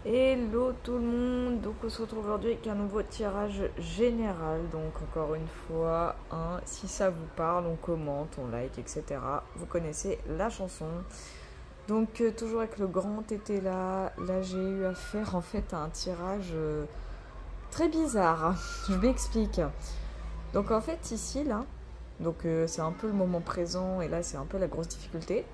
Hello tout le monde, donc on se retrouve aujourd'hui avec un nouveau tirage général, donc encore une fois, si ça vous parle, on commente, on like, etc. Vous connaissez la chanson. Donc toujours avec le grand tété là j'ai eu à faire en fait un tirage très bizarre, je m'explique. Donc en fait ici là, donc c'est un peu le moment présent et là c'est un peu la grosse difficulté.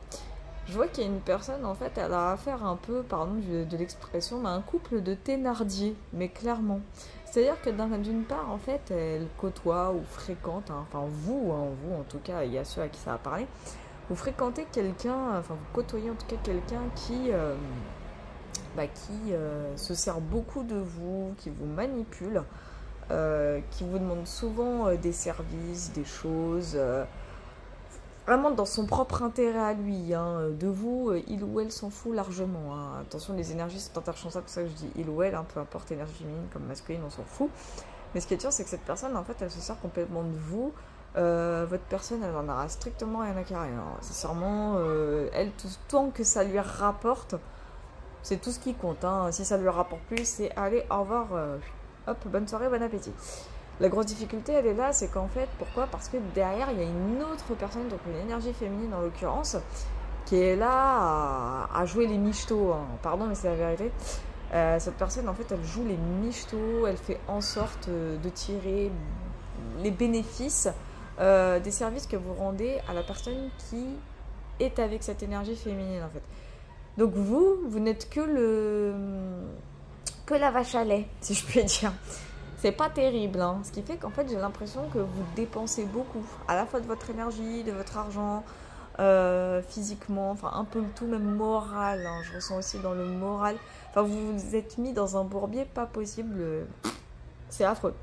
Je vois qu'il y a une personne, en fait, elle a affaire un peu, pardon de l'expression, mais un couple de Thénardier, mais clairement. C'est-à-dire que d'une part, en fait, elle côtoie ou fréquente, enfin vous en tout cas, il y a ceux à qui ça a parlé, vous fréquentez quelqu'un, enfin vous côtoyez en tout cas quelqu'un qui se sert beaucoup de vous, qui vous manipule, qui vous demande souvent des services, des choses... vraiment dans son propre intérêt à lui, de vous, il ou elle s'en fout largement. Attention, les énergies sont interchangeables, c'est pour ça que je dis il ou elle, peu importe, énergie féminine comme masculine, on s'en fout. Mais ce qui est sûr, c'est que cette personne, en fait, elle se sert complètement de vous. Votre personne, elle en aura strictement rien à carrer. Sincèrement, elle, tant que ça lui rapporte, c'est tout ce qui compte. Si ça lui rapporte plus, c'est allez, au revoir, hop, bonne soirée, bon appétit. La grosse difficulté, elle est là, c'est qu'en fait, pourquoi? Parce que derrière, il y a une autre personne, donc une énergie féminine en l'occurrence, qui est là à jouer les michetots. Pardon, mais c'est la vérité. Cette personne, en fait, elle joue les michetots, elle fait en sorte de tirer les bénéfices des services que vous rendez à la personne qui est avec cette énergie féminine, en fait. Donc vous n'êtes que la vache à lait, si je puis dire. C'est pas terrible, ce qui fait qu'en fait j'ai l'impression que vous dépensez beaucoup, à la fois de votre énergie, de votre argent, physiquement, enfin un peu le tout, même moral, je ressens aussi dans le moral, enfin vous vous êtes mis dans un bourbier pas possible, c'est affreux.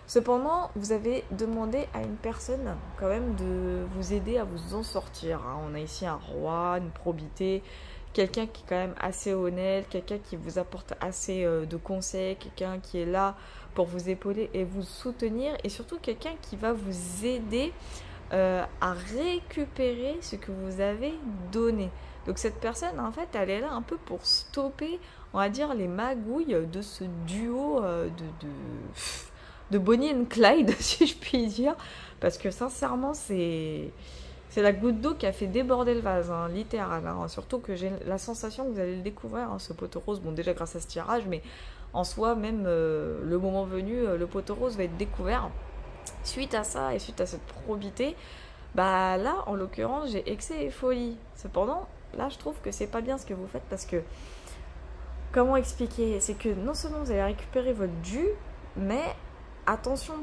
Cependant, vous avez demandé à une personne quand même de vous aider à vous en sortir. On a ici un roi, une probité, quelqu'un qui est quand même assez honnête, quelqu'un qui vous apporte assez de conseils, quelqu'un qui est là pour vous épauler et vous soutenir, et surtout quelqu'un qui va vous aider à récupérer ce que vous avez donné. Donc cette personne, en fait, elle est là un peu pour stopper, on va dire, les magouilles de ce duo de Bonnie and Clyde, si je puis dire, parce que sincèrement, c'est la goutte d'eau qui a fait déborder le vase, littéral. Surtout que j'ai la sensation que vous allez le découvrir, ce poteau rose, bon déjà grâce à ce tirage, mais en soi, même le moment venu, le poteau rose va être découvert. Suite à ça et suite à cette probité, bah là, en l'occurrence, j'ai excès et folie. Cependant, là, je trouve que c'est pas bien ce que vous faites parce que, comment expliquer? C'est que non seulement vous allez récupérer votre dû, mais attention,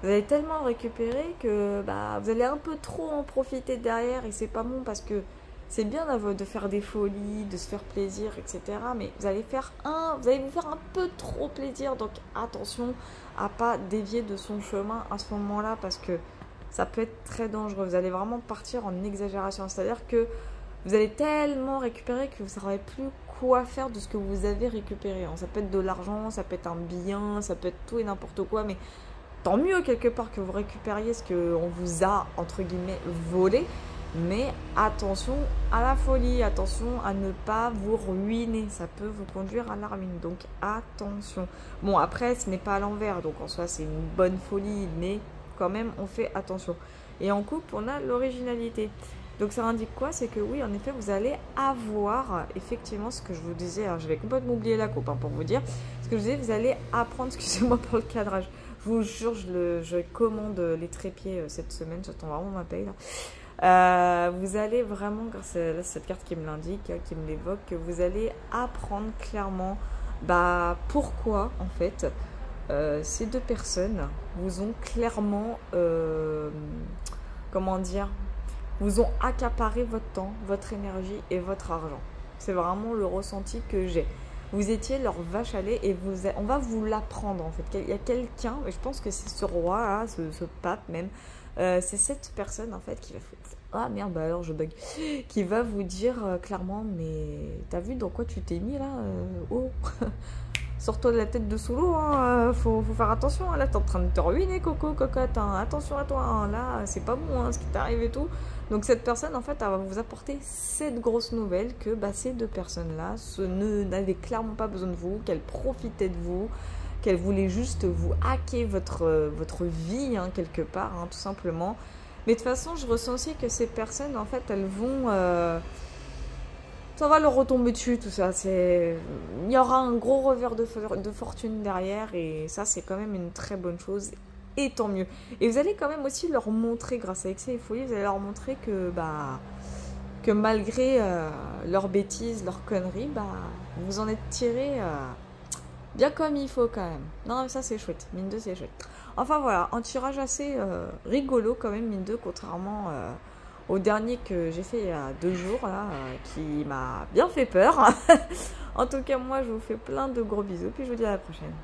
vous allez tellement récupérer que vous allez un peu trop en profiter derrière et c'est pas bon parce que c'est bien de faire des folies, de se faire plaisir, etc. Mais vous allez vous faire un peu trop plaisir, donc attention à pas dévier de son chemin à ce moment-là parce que ça peut être très dangereux. Vous allez vraiment partir en exagération, c'est-à-dire que vous allez tellement récupérer que vous ne saurez plus quoi faire de ce que vous avez récupéré. Ça peut être de l'argent, ça peut être un bien, ça peut être tout et n'importe quoi, mais tant mieux quelque part que vous récupériez ce qu'on vous a, entre guillemets, volé. Mais attention à la folie, attention à ne pas vous ruiner. Ça peut vous conduire à la ruine, donc attention. Bon, après, ce n'est pas à l'envers, donc en soi, c'est une bonne folie, mais quand même, on fait attention. Et en couple, on a l'originalité. Donc ça indique quoi? C'est que oui, en effet, vous allez avoir effectivement ce que je vous disais. Alors, je vais complètement oublier la coupe pour vous dire. Ce que je vous disais, vous allez apprendre, excusez-moi pour le cadrage. Je vous jure, je commande les trépieds cette semaine. J'attends vraiment ma paye là. Vous allez vraiment, grâce à cette carte qui me l'indique, qui me l'évoque, vous allez apprendre clairement pourquoi en fait ces deux personnes vous ont clairement, comment dire, vous ont accaparé votre temps, votre énergie et votre argent. C'est vraiment le ressenti que j'ai. Vous étiez leur vache à lait et on va vous l'apprendre en fait. Il y a quelqu'un, et je pense que c'est ce roi, ce pape même, c'est cette personne en fait qui va faire... Ah merde, alors je bug. Qui va vous dire clairement, mais t'as vu dans quoi tu t'es mis là? Oh sors-toi de la tête de sous l'eau, hein, faut faire attention, hein, là t'es en train de te ruiner, coco, cocotte, hein, attention à toi, hein, là c'est pas bon hein, ce qui t'arrive et tout. Donc cette personne en fait elle va vous apporter cette grosse nouvelle que bah, ces deux personnes-là n'avaient clairement pas besoin de vous, qu'elles profitaient de vous, qu'elles voulaient juste vous hacker votre vie hein, quelque part, hein, tout simplement. Mais de toute façon je ressens aussi que ces personnes en fait elles vont... ça va leur retomber dessus, tout ça. Il y aura un gros revers de fortune derrière et ça, c'est quand même une très bonne chose. Et tant mieux. Et vous allez quand même aussi leur montrer, grâce à Excès et Folie, vous allez leur montrer que malgré leurs bêtises, leurs conneries, vous en êtes tirés bien comme il faut quand même. Non, mais ça, c'est chouette. Mine 2, c'est chouette. Enfin, voilà. Un tirage assez rigolo quand même, Mine 2, contrairement... au dernier que j'ai fait il y a 2 jours, là, qui m'a bien fait peur. En tout cas, moi, je vous fais plein de gros bisous, puis je vous dis à la prochaine.